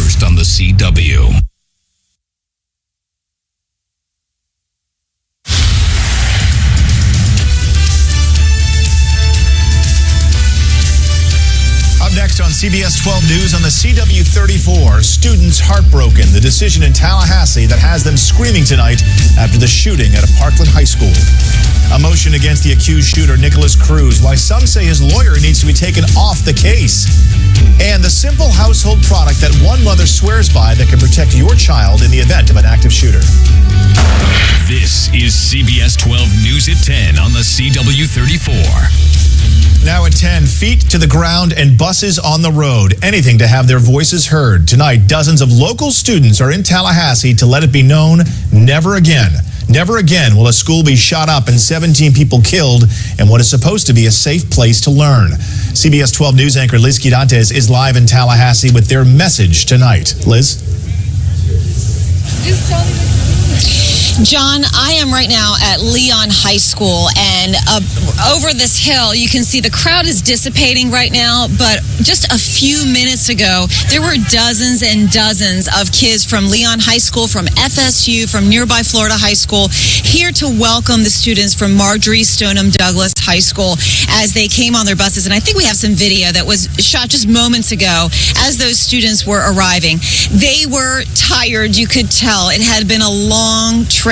first on the CW. Next on CBS 12 News on the CW34, students heartbroken. The decision in Tallahassee that has them screaming tonight after the shooting at a Parkland high school. A motion against the accused shooter, Nicholas Cruz, why some say his lawyer needs to be taken off the case. And the simple household product that one mother swears by that can protect your child in the event of an active shooter. This is CBS 12 News at 10 on the CW34. Now at 10, feet to the ground and buses on the road. Anything to have their voices heard. Tonight, dozens of local students are in Tallahassee to let it be known, never again. Never again will a school be shot up and 17 people killed in what is supposed to be a safe place to learn. CBS 12 News anchor Liz Quirantes is live in Tallahassee with their message tonight. Liz? John, I am right now at Leon High School, and over this hill, you can see the crowd is dissipating right now, but just a few minutes ago, there were dozens and dozens of kids from Leon High School, from FSU, from nearby Florida High School, here to welcome the students from Marjory Stoneman Douglas High School as they came on their buses. And I think we have some video that was shot just moments ago as those students were arriving. They were tired, you could tell. It had been a long trip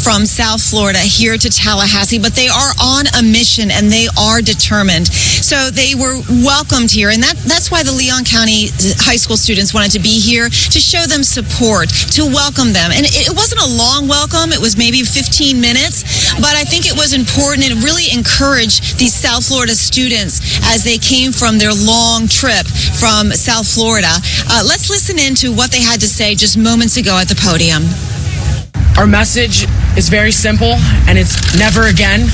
from South Florida here to Tallahassee, but they are on a mission and they are determined. So they were welcomed here, and that's why the Leon County high school students wanted to be here, to show them support, to welcome them. And it wasn't a long welcome. It was maybe 15 minutes, but I think it was important. It really encouraged these South Florida students as they came from their long trip from South Florida. Let's listen in to what they had to say just moments ago at the podium. Our message is very simple, and it's never again.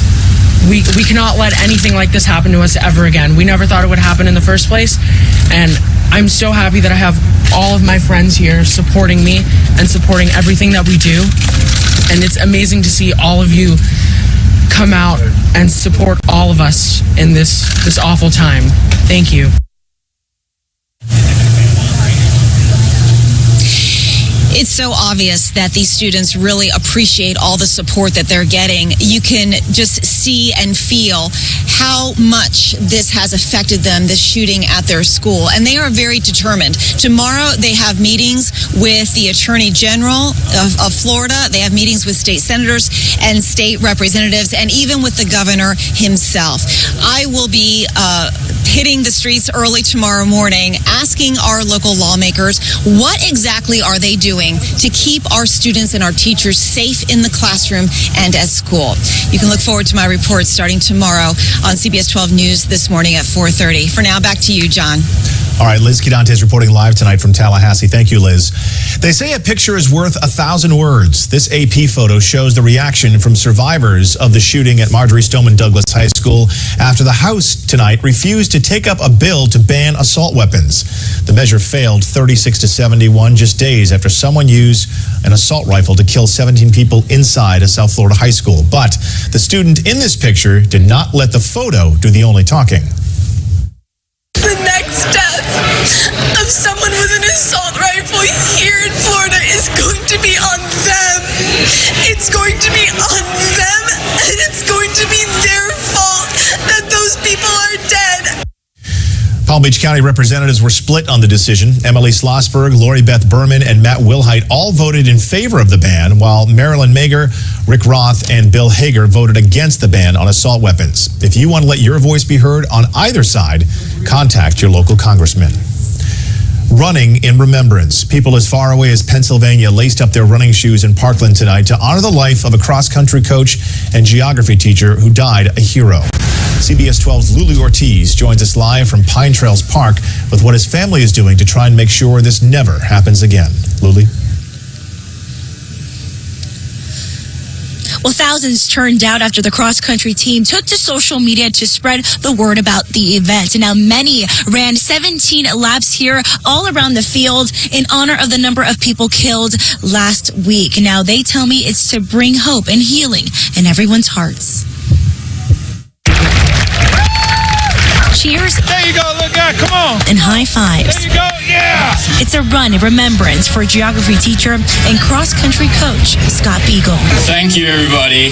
We cannot let anything like this happen to us ever again. We never thought it would happen in the first place, and I'm so happy that I have all of my friends here supporting me and supporting everything that we do. And it's amazing to see all of you come out and support all of us in this awful time. Thank you. It's so obvious that these students really appreciate all the support that they're getting. You can just see and feel how much this has affected them, this shooting at their school. And they are very determined. Tomorrow, they have meetings with the Attorney General of Florida. They have meetings with state senators and state representatives, and even with the governor himself. I will be hitting the streets early tomorrow morning, asking our local lawmakers, what exactly are they doing to keep our students and our teachers safe in the classroom and at school? You can look forward to my report starting tomorrow on CBS 12 News this morning at 4:30. For now, back to you, John. All right, Liz Quirantes reporting live tonight from Tallahassee. Thank you, Liz. They say a picture is worth 1,000 words. This AP photo shows the reaction from survivors of the shooting at Marjory Stoneman Douglas High School after the House tonight refused to take up a bill to ban assault weapons. The measure failed 36-71 just days after someone used an assault rifle to kill 17 people inside a South Florida high school. But the student in this picture did not let the photo do the only talking. The next death of someone with an assault rifle here in Florida is going to be on them. It's going to be on them, and it's going to be their fault that those people are dead. Palm Beach County representatives were split on the decision. Emily Schlossberg, Lori Beth Berman, and Matt Wilhite all voted in favor of the ban, while Marilyn Mager, Rick Roth, and Bill Hager voted against the ban on assault weapons. If you want to let your voice be heard on either side, contact your local congressman. Running in remembrance. People as far away as Pennsylvania laced up their running shoes in Parkland tonight to honor the life of a cross-country coach and geography teacher who died a hero. CBS 12's Lulu Ortiz joins us live from Pine Trails Park with what his family is doing to try and make sure this never happens again. Lulu? Well, thousands turned out after the cross-country team took to social media to spread the word about the event. And now many ran 17 laps here all around the field in honor of the number of people killed last week. Now they tell me it's to bring hope and healing in everyone's hearts. Cheers. There you go, little guy, come on. And high fives. There you go, It's a run in remembrance for geography teacher and cross-country coach Scott Beagle. Thank you, everybody,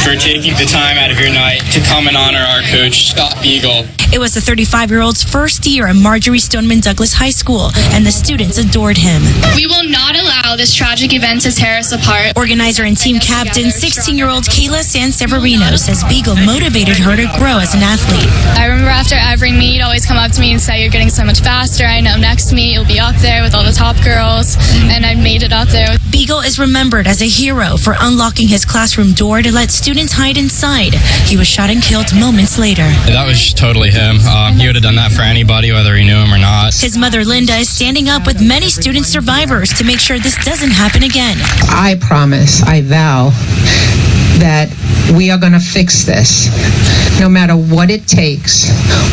for taking the time out of your night to come and honor our coach, Scott Beagle. It was the 35-year-old's first year at Marjorie Stoneman Douglas High School, and the students adored him. We will not allow this tragic event to tear us apart. Organizer and team captain, 16-year-old Kayla Sanseverino, says Beagle motivated her to grow as an athlete. I remember after every meet, he'd always come up to me and say, "You're getting so much faster. I know next meet you'll be up there with all the top girls," and I made it up there. Beagle is remembered as a hero for unlocking his classroom door to let students hide inside. He was shot and killed moments later. That was totally him. He would have done that for anybody, whether he knew him or not. His mother, Linda, is standing up with many student survivors to make sure this doesn't happen again. I promise, I vow, that we are going to fix this. No matter what it takes,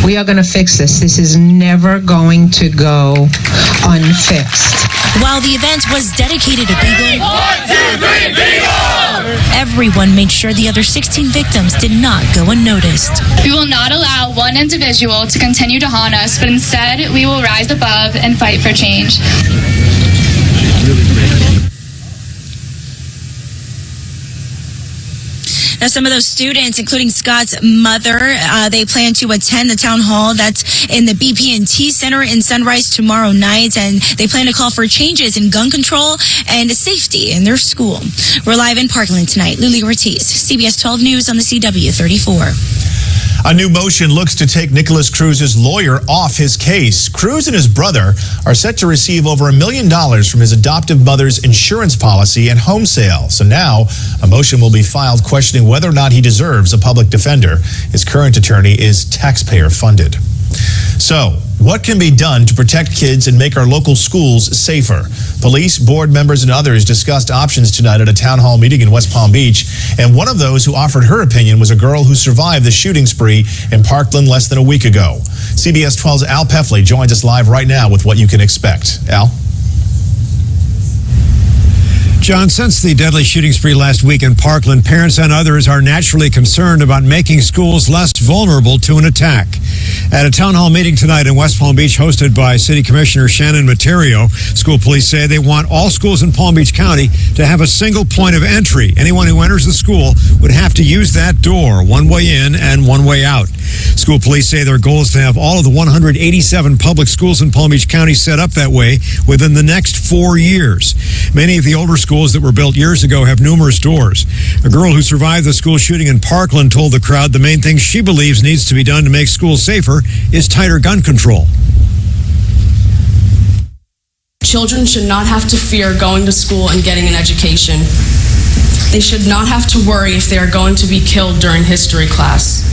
we are going to fix this. This is never going to go unfixed. While the event was dedicated to Beagle, 1, 2, 3, Beagle! Everyone made sure the other 16 victims did not go unnoticed. We will not allow one individual to continue to haunt us, but instead we will rise above and fight for change. Now, some of those students, including Scott's mother, they plan to attend the town hall that's in the BP&T Center in Sunrise tomorrow night, and they plan to call for changes in gun control and safety in their school. We're live in Parkland tonight. Lily Ortiz, CBS 12 News on the CW 34. A new motion looks to take Nicholas Cruz's lawyer off his case. Cruz and his brother are set to receive over $1 million from his adoptive mother's insurance policy and home sale. So now a motion will be filed questioning whether or not he deserves a public defender. His current attorney is taxpayer funded. So, what can be done to protect kids and make our local schools safer? Police, board members, and others discussed options tonight at a town hall meeting in West Palm Beach. And one of those who offered her opinion was a girl who survived the shooting spree in Parkland less than a week ago. CBS 12's Al Peffley joins us live right now with what you can expect. Al? John, since the deadly shooting spree last week in Parkland, parents and others are naturally concerned about making schools less vulnerable to an attack. At a town hall meeting tonight in West Palm Beach hosted by City Commissioner Shannon Materio, school police say they want all schools in Palm Beach County to have a single point of entry. Anyone who enters the school would have to use that door, one way in and one way out. School police say their goal is to have all of the 187 public schools in Palm Beach County set up that way within the next 4 years. Many of the older schools that were built years ago have numerous doors. A girl who survived the school shooting in Parkland told the crowd the main thing she believes needs to be done to make schools safer is tighter gun control. Children should not have to fear going to school and getting an education. They should not have to worry if they are going to be killed during history class.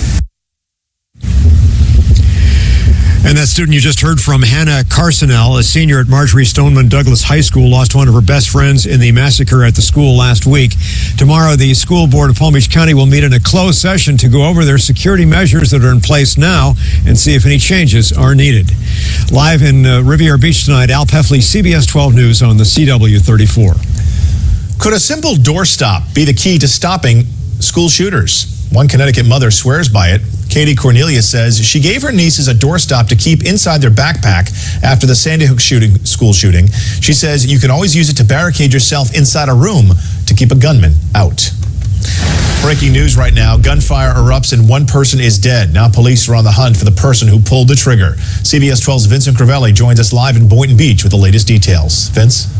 And that student you just heard from, Hannah Carsonell, a senior at Marjorie Stoneman Douglas High School, lost one of her best friends in the massacre at the school last week. Tomorrow, the school board of Palm Beach County will meet in a closed session to go over their security measures that are in place now and see if any changes are needed. Live in Riviera Beach tonight, Al Peffley, CBS 12 News on the CW 34. Could a simple doorstop be the key to stopping school shooters? One Connecticut mother swears by it. Katie Cornelius says she gave her nieces a doorstop to keep inside their backpack after the Sandy Hook school shooting. She says you can always use it to barricade yourself inside a room to keep a gunman out. Breaking news right now. Gunfire erupts and one person is dead. Now police are on the hunt for the person who pulled the trigger. CBS 12's Vincent Crivelli joins us live in Boynton Beach with the latest details. Vince?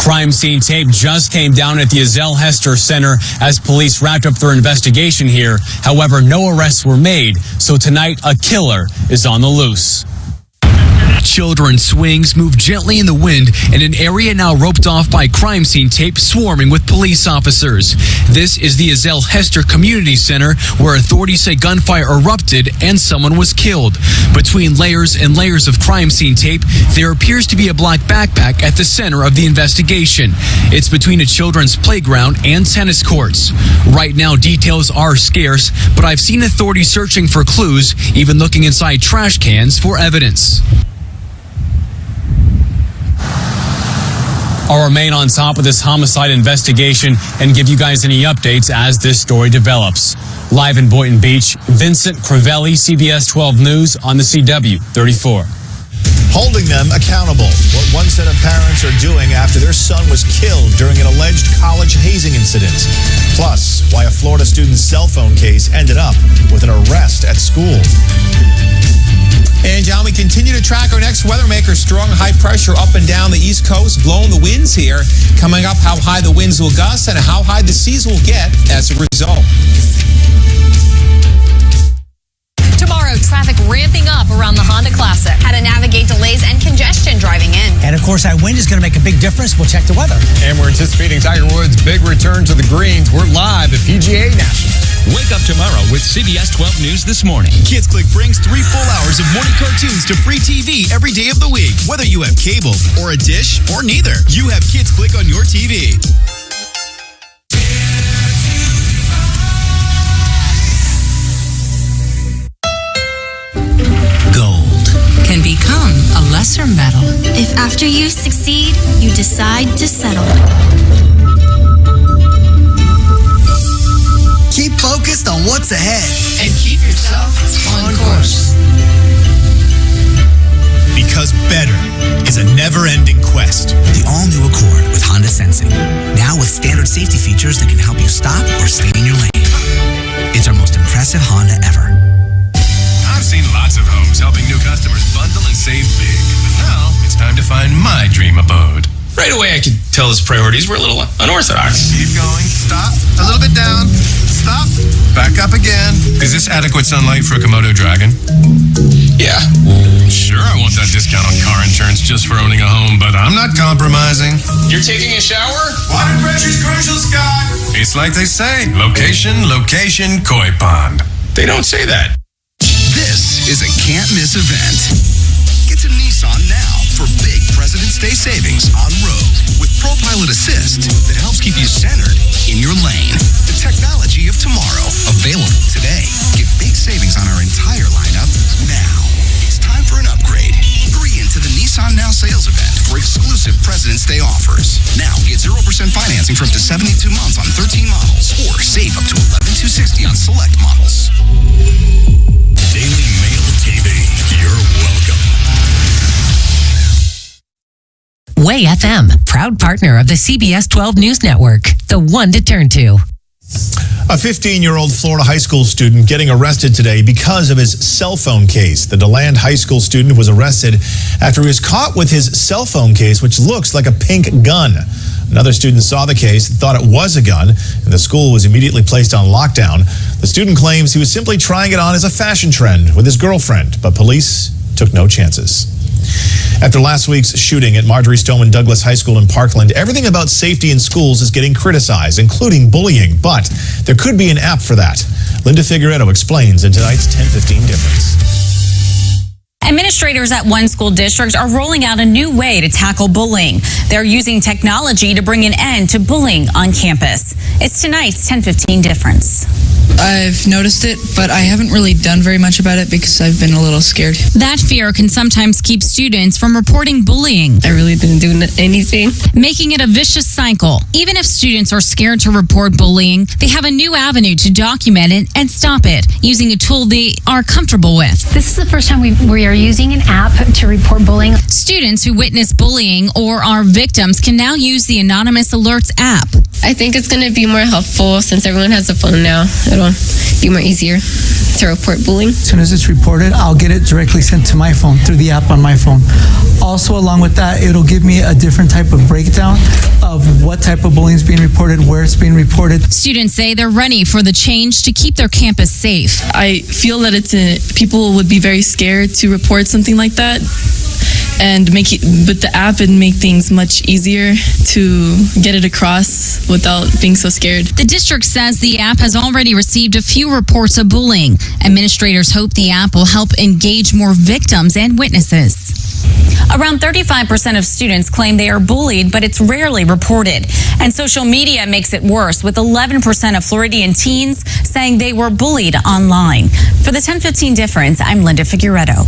Crime scene tape just came down at the Ezell Hester Center as police wrapped up their investigation here. However, no arrests were made, so tonight a killer is on the loose. Children's swings move gently in the wind in an area now roped off by crime scene tape swarming with police officers. This is the Ezell Hester Community Center where authorities say gunfire erupted and someone was killed. Between layers and layers of crime scene tape, there appears to be a black backpack at the center of the investigation. It's between a children's playground and tennis courts. Right now, details are scarce, but I've seen authorities searching for clues, even looking inside trash cans for evidence. I'll remain on top of this homicide investigation and give you guys any updates as this story develops. Live in Boynton Beach, Vincent Crivelli, CBS 12 News on the CW 34. Holding them accountable. What one set of parents are doing after their son was killed during an alleged college hazing incident. Plus, why a Florida student's cell phone case ended up with an arrest at school. And John, we continue to track our next weather maker. Strong high pressure up and down the East Coast, blowing the winds here. Coming up, how high the winds will gust and how high the seas will get as a result. Tomorrow, traffic ramping up around the Honda Classic. How to navigate delays and congestion driving in. And of course, that wind is going to make a big difference. We'll check the weather. And we're anticipating Tiger Woods' big return to the greens. We're live at PGA National. Wake up tomorrow with CBS 12 News This Morning. Kids Click brings 3 full hours of morning cartoons to free TV every day of the week. Whether you have cable or a dish or neither, you have Kids Click on your TV. Gold can become a lesser metal if after you succeed, you decide to settle. Keep focused on what's ahead and keep yourself on course. Because better is a never-ending quest. The all-new Accord with Honda Sensing. Now with standard safety features that can help you stop or stay in your lane. It's our most impressive Honda ever. I've seen lots of homes helping new customers bundle and save big. But now it's time to find my dream abode. Right away, I could tell his priorities were a little unorthodox. Keep going. Stop. A little bit down. Stop. Back up again. Is this adequate sunlight for a Komodo dragon? Yeah. Sure, I want that discount on car insurance just for owning a home, but I'm not compromising. You're taking a shower? Water pressure's crucial, Scott. It's like they say. Location, location, koi pond. They don't say that. This is a can't-miss event. Get to Nissan now for big President's Day savings on Rogue with ProPilot Assist that helps keep you centered in your lane. The technology of tomorrow, available today. Get big savings on our entire lineup now. It's time for an upgrade. Hurry into the Nissan Now sales event for exclusive President's Day offers. Now get 0% financing for up to 72 months on 13 models or save up to $11,260 on select models. Daily Mail TV. You're welcome. Way FM, proud partner of the CBS 12 News Network, the one to turn to. A 15-year-old Florida high school student getting arrested today because of his cell phone case. The DeLand High School student was arrested after he was caught with his cell phone case, which looks like a pink gun. Another student saw the case, thought it was a gun, and the school was immediately placed on lockdown. The student claims he was simply trying it on as a fashion trend with his girlfriend, but police took no chances. After last week's shooting at Marjorie Stoneman Douglas High School in Parkland, everything about safety in schools is getting criticized, including bullying. But there could be an app for that. Linda Figueredo explains in tonight's 10:15 Difference. Administrators at one school district are rolling out a new way to tackle bullying. They're using technology to bring an end to bullying on campus. It's tonight's 10:15 Difference. I've noticed it, but I haven't really done very much about it because I've been a little scared. That fear can sometimes keep students from reporting bullying. I really didn't do anything. Making it a vicious cycle. Even if students are scared to report bullying, they have a new avenue to document it and stop it using a tool they are comfortable with. This is the first time we are using an app to report bullying. Students who witness bullying or are victims can now use the Anonymous Alerts app. I think it's going to be more helpful since everyone has a phone now. It'll be more easier to report bullying. As soon as it's reported, I'll get it directly sent to my phone through the app on my phone. Also, along with that, it'll give me a different type of breakdown of what type of bullying is being reported, where it's being reported. Students say they're ready for the change to keep their campus safe. I feel that people would be very scared to report something like that. And with the app, it'd make things much easier to get it across without being so scared. The district says the app has already received a few reports of bullying. Administrators hope the app will help engage more victims and witnesses. Around 35% of students claim they are bullied, but it's rarely reported. And social media makes it worse, with 11% of Floridian teens saying they were bullied online. For the 10:15 Difference, I'm Linda Figueredo.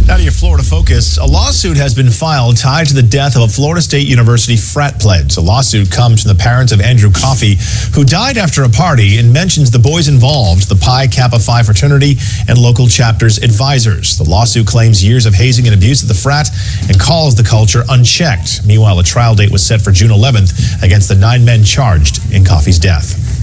Now to your Florida focus. A lawsuit has been filed tied to the death of a Florida State University frat pledge. The lawsuit comes from the parents of Andrew Coffey, who died after a party, and mentions the boys involved, the Pi Kappa Phi fraternity, and local chapter's advisors. The lawsuit claims years of hazing and abuse at the frat and calls the culture unchecked. Meanwhile, a trial date was set for June 11th against the 9 men charged in Coffey's death.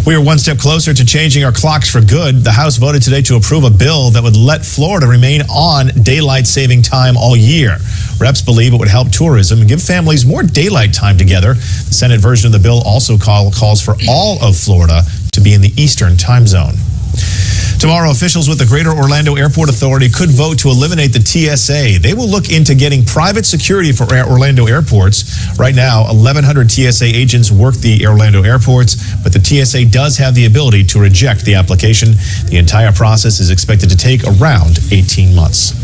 We are one step closer to changing our clocks for good. The House voted today to approve a bill that would let Florida remain on daylight saving time all year. Reps believe it would help tourism and give families more daylight time together. The Senate version of the bill also calls for all of Florida to be in the Eastern time zone. Tomorrow, officials with the Greater Orlando Airport Authority could vote to eliminate the TSA. They will look into getting private security for Orlando airports. Right now, 1,100 TSA agents work the Orlando airports, but the TSA does have the ability to reject the application. The entire process is expected to take around 18 months.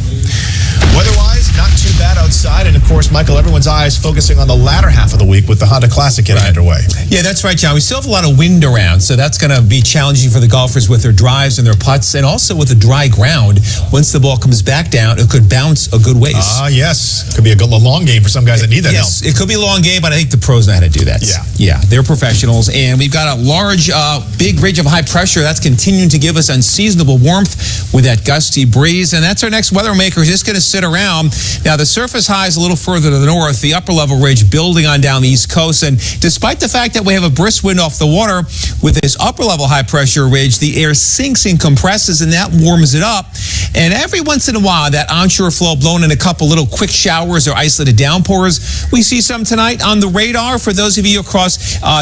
Weather-wise, not too bad outside. And, of course, Michael, everyone's eyes focusing on the latter half of the week with the Honda Classic getting underway. Yeah, that's right, John. We still have a lot of wind around, so that's going to be challenging for the golfers with their drives and their putts, and also with the dry ground. Once the ball comes back down, it could bounce a good ways. Yes. Could be a long game for some guys that need that help. Yes, it could be a long game, but I think the pros know how to do that. Yeah, they're professionals, and we've got a large, big ridge of high pressure that's continuing to give us unseasonable warmth with that gusty breeze, and that's our next weather maker. Just going to sit around. Now, the surface high is a little further to the north, the upper level ridge building on down the east coast, and despite the fact that we have a brisk wind off the water, with this upper level high pressure ridge, the air sinks and compresses, and that warms it up. And every once in a while, that onshore flow blowing in a couple little quick showers or isolated downpours. We see some tonight on the radar. For those of you across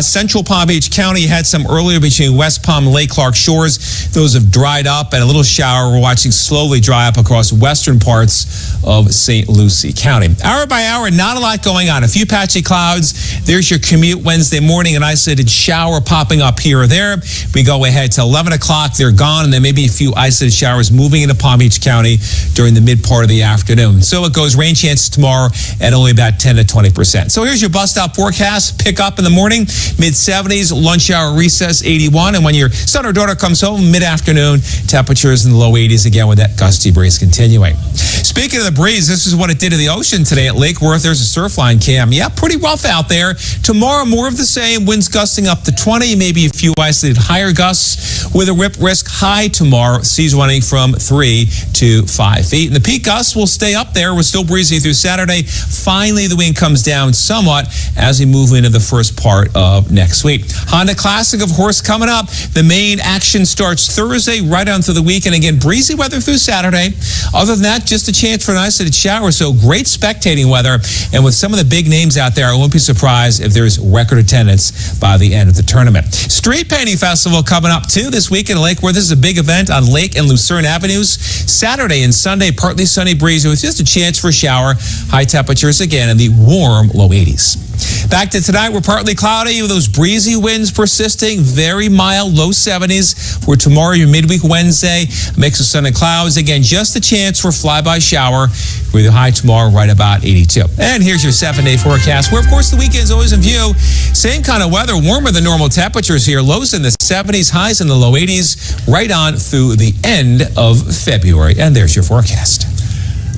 central Palm Beach County, you had some earlier between West Palm and Lake Clark shores. Those have dried up, and a little shower we're watching slowly dry up across western parts of St. Lucie County. Hour by hour, not a lot going on. A few patchy clouds. There's your commute Wednesday morning, an isolated shower popping up here or there. We go ahead to 11 o'clock. They're gone, and there may be a few isolated showers moving into Palm Beach County during the mid part of the afternoon. So it goes rain chances tomorrow at only about 10 to 20%. So here's your bus stop forecast. Pick up in the morning, mid-70s, lunch hour recess, 81. And when your son or daughter comes home, mid-afternoon, temperatures in the low 80s again with that gusty breeze continuing. Speaking of the breeze, this is what it did to the ocean today at Lake Worth. There's a surfline cam. Yeah, pretty rough out there. Tomorrow, more of the same. Winds gusting up to 20, maybe a few isolated higher gusts with a rip risk high tomorrow. Seas running from 3 to 5 feet. And the peak gusts will stay up there. We're still breezy through Saturday. Finally, the wind comes down somewhat as we move into the first part of next week. Honda Classic, of course, coming up. The main action starts Thursday right on through the weekend. Again, breezy weather through Saturday. Other than that, just a chance for an isolated shower. So great spectating weather. And with some of the big names out there, I won't be surprised if there's record attendance by the end of the tournament. Street Painting Festival coming up too this week in Lake Worth. This is a big event on Lake and Lucerne Avenues. Saturday and Sunday, partly sunny breeze with just a chance for a shower. High temperatures again in the warm low 80s. Back to tonight, we're partly cloudy with those breezy winds persisting, very mild, low 70s. For tomorrow, your midweek Wednesday, a mix of sun and clouds. Again, just a chance for a flyby shower with a high tomorrow right about 82. And here's your 7-day forecast, where, of course, the weekend's always in view. Same kind of weather, warmer than normal temperatures here. Lows in the 70s, highs in the low 80s, right on through the end of February. And there's your forecast.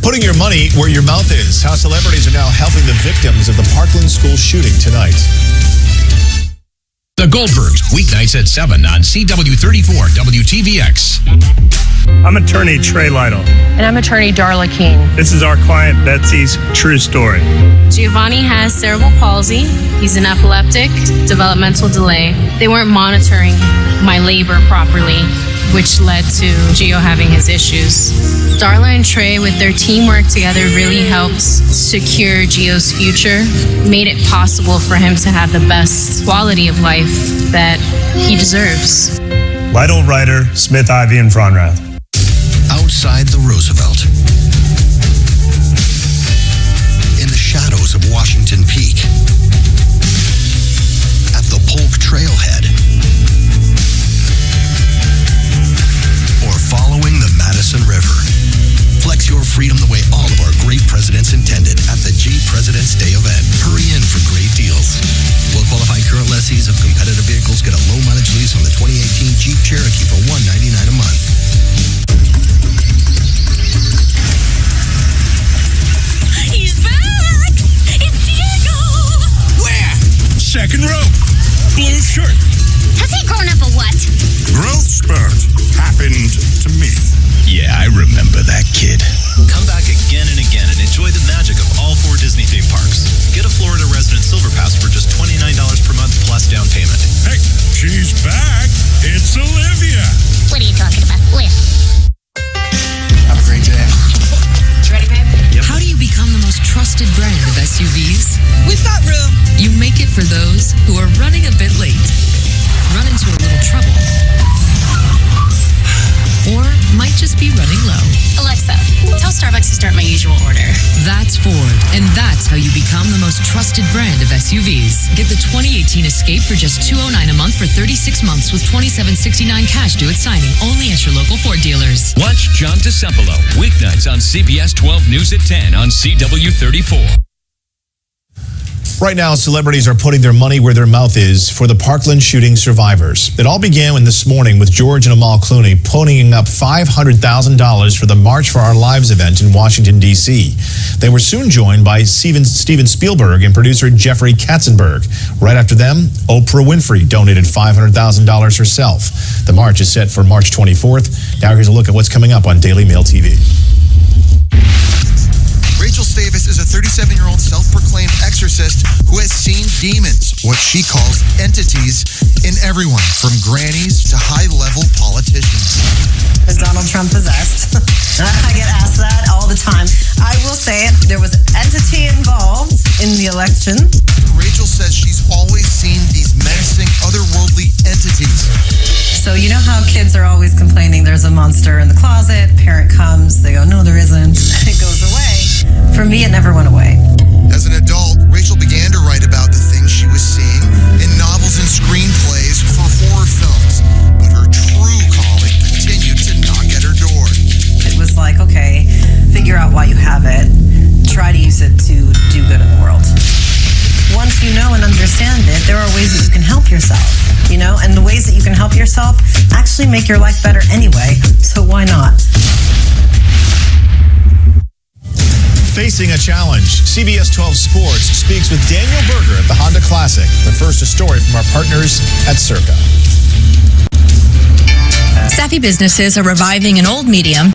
Putting your money where your mouth is. How celebrities are now helping the victims of the Parkland school shooting tonight. The Goldbergs, weeknights at 7 on CW34 WTVX. I'm attorney Trey Lytle. And I'm attorney Darla King. This is our client Betsy's true story. Giovanni has cerebral palsy. He's an epileptic, developmental delay. They weren't monitoring my labor properly, which led to Gio having his issues. Darla and Trey, with their teamwork together, really helped secure Gio's future, made it possible for him to have the best quality of life that he deserves. Lytle, Ryder, Smith, Ivy, and Fronrath. Outside the Roosevelt, in the shadows of Washington Peak, at the Polk Trailhead, or following the Madison River. Flex your freedom the way all of our great presidents intended at the Jeep President's Day event. Hurry in for great deals. Well-qualified current lessees of competitive vehicles get a low-mileage lease on the 2018 Jeep Cherokee for $199 a month. blue shirt. Has he grown up a what? Growth spurt happened to me. Yeah, I remember that kid. Come back again and again and enjoy the magic of all 4 Disney theme parks. Get a Florida resident Silver Pass for just $29 per month plus down payment. Hey, she's back. It's Olivia. What are you talking about? Where? Have a great day. You ready, babe? Yep. How do you become the most trusted brand of SUVs? We've got room. You make it for those who are running a bit late, run into a little trouble, or might just be running low. Alexa, tell Starbucks to start my usual order. That's Ford, and that's how you become the most trusted brand of SUVs. Get the 2018 Escape for just $209 a month for 36 months with $27.69 cash due at signing, only at your local Ford dealers. Watch John DeCempolo weeknights on CBS 12 News at 10 on CW34. Right now, celebrities are putting their money where their mouth is for the Parkland shooting survivors. It all began this morning with George and Amal Clooney ponying up $500,000 for the March for Our Lives event in Washington, D.C. They were soon joined by Steven Spielberg and producer Jeffrey Katzenberg. Right after them, Oprah Winfrey donated $500,000 herself. The march is set for March 24th. Now here's a look at what's coming up on Daily Mail TV. Rachel Stavis is a 37-year-old self-proclaimed exorcist who has seen demons, what she calls entities, in everyone from grannies to high-level politicians. Is Donald Trump possessed? I get asked that all the time. I will say it, there was an entity involved in the election. Rachel says she's always seen these menacing, otherworldly entities. So you know how kids are always complaining there's a monster in the closet, parent comes, they go, no, there isn't, it goes away. For me, it never went away. As an adult, Rachel began to write about the things she was seeing in novels and screenplays for horror films, but her true calling continued to knock at her door. It was like, okay, figure out why you have it, try to use it to do good in the world. Once you know and understand it, there are ways that you can help yourself, and the ways that you can help yourself actually make your life better anyway, so why not? Facing a challenge, CBS 12 Sports speaks with Daniel Berger at the Honda Classic. But first, a story from our partners at Circa. Savvy businesses are reviving an old medium